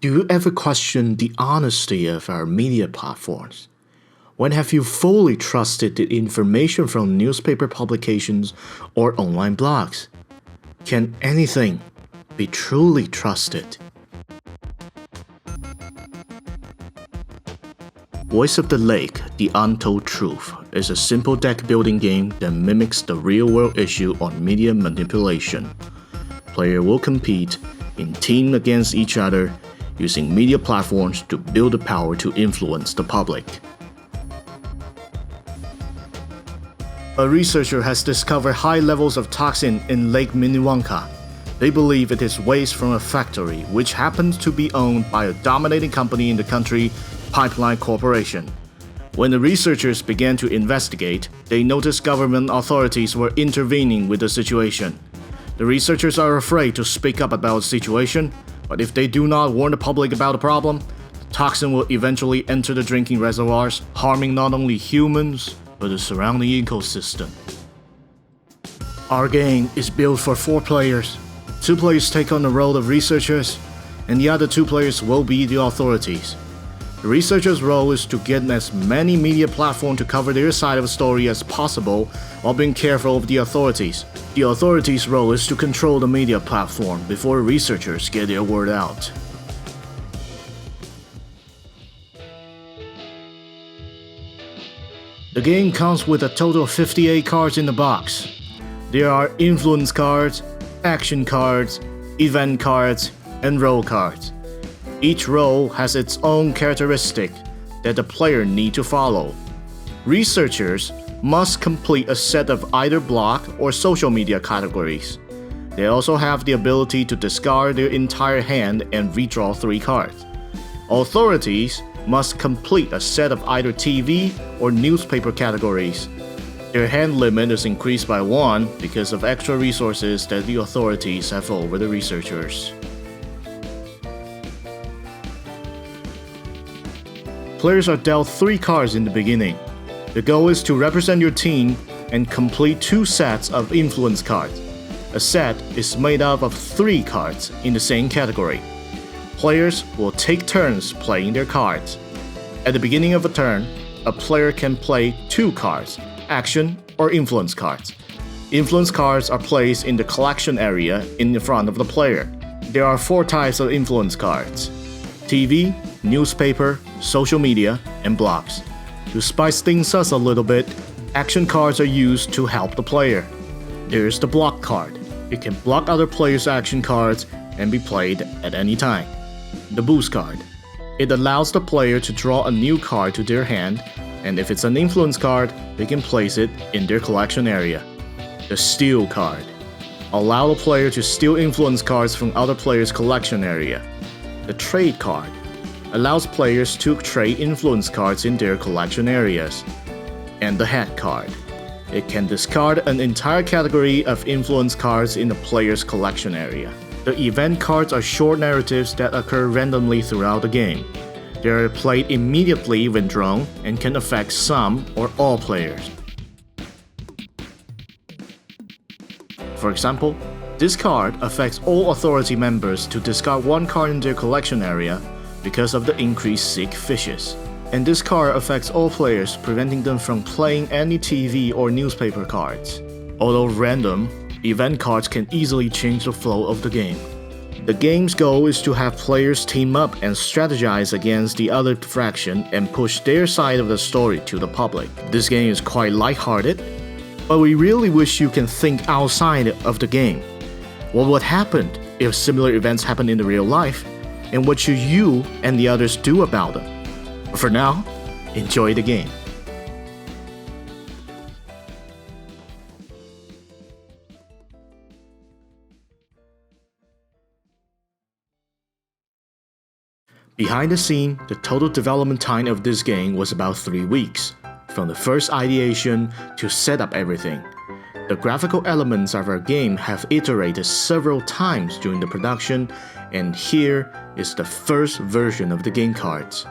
Do you ever question the honesty of our media platforms? When have you fully trusted the information from newspaper publications or online blogs? Can anything be truly trusted? Voice of the Lake, The Untold Truth is a simple deck-building game that mimics the real-world issue on media manipulation. Players will compete in teams against each other using media platforms to build the power to influence the public. A researcher has discovered high levels of toxin in Lake Minnewanka. They believe it is waste from a factory which happens to be owned by a dominating company in the country, Pipeline Corporation. When the researchers began to investigate, they noticed government authorities were intervening with the situation. The researchers are afraid to speak up about the situation, but if they do not warn the public about the problem, the toxin will eventually enter the drinking reservoirs, harming not only humans, but the surrounding ecosystem. Our game is built for 4 players. 2 players take on the role of researchers, and the other 2 players will be the authorities. The researcher's role is to get as many media platforms to cover their side of the story as possible while being careful of the authorities. The authorities' role is to control the media platform before researchers get their word out. The game comes with a total of 58 cards in the box. There are influence cards, action cards, event cards, and role cards. Each role has its own characteristic that the player need to follow. Researchers must complete a set of either block or social media categories. They also have the ability to discard their entire hand and redraw 3 cards. Authorities must complete a set of either TV or newspaper categories. Their hand limit is increased by 1 because of extra resources that the authorities have over the researchers. Players are dealt 3 cards in the beginning. The goal is to represent your team and complete 2 sets of influence cards. A set is made up of 3 cards in the same category. Players will take turns playing their cards. At the beginning of a turn, a player can play 2 cards, action or influence cards. Influence cards are placed in the collection area in the front of the player. There are 4 types of influence cards: TV, newspaper, social media, and blogs. To spice things up a little bit, action cards are used to help the player. There's the block card. It can block other players' action cards and be played at any time. The boost card. It allows the player to draw a new card to their hand, and if it's an influence card, they can place it in their collection area. The steal card. Allow the player to steal influence cards from other players' collection area. The trade card allows players to trade influence cards in their collection areas. And the hat card. It can discard an entire category of influence cards in the player's collection area. The event cards are short narratives that occur randomly throughout the game. They are played immediately when drawn and can affect some or all players. For example, this card affects all authority members to discard 1 card in their collection area because of the increased sick fishes. And this card affects all players, preventing them from playing any TV or newspaper cards. Although random, event cards can easily change the flow of the game. The game's goal is to have players team up and strategize against the other faction and push their side of the story to the public. This game is quite lighthearted, but we really wish you can think outside of the game. What would happen if similar events happen in the real life? And what should you and the others do about them? But for now, enjoy the game. Behind the scene, the total development time of this game was about 3 weeks, from the first ideation to set up everything. The graphical elements of our game have iterated several times during the production, and here is the first version of the game cards.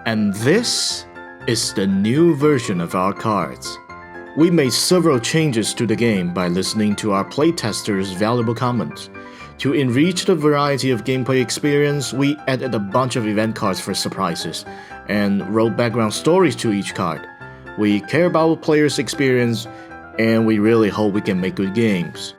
And this is the new version of our cards. We made several changes to the game by listening to our playtesters' valuable comments. To enrich the variety of gameplay experience, we added a bunch of event cards for surprises, and wrote background stories to each card. We care about the player's experience, and we really hope we can make good games.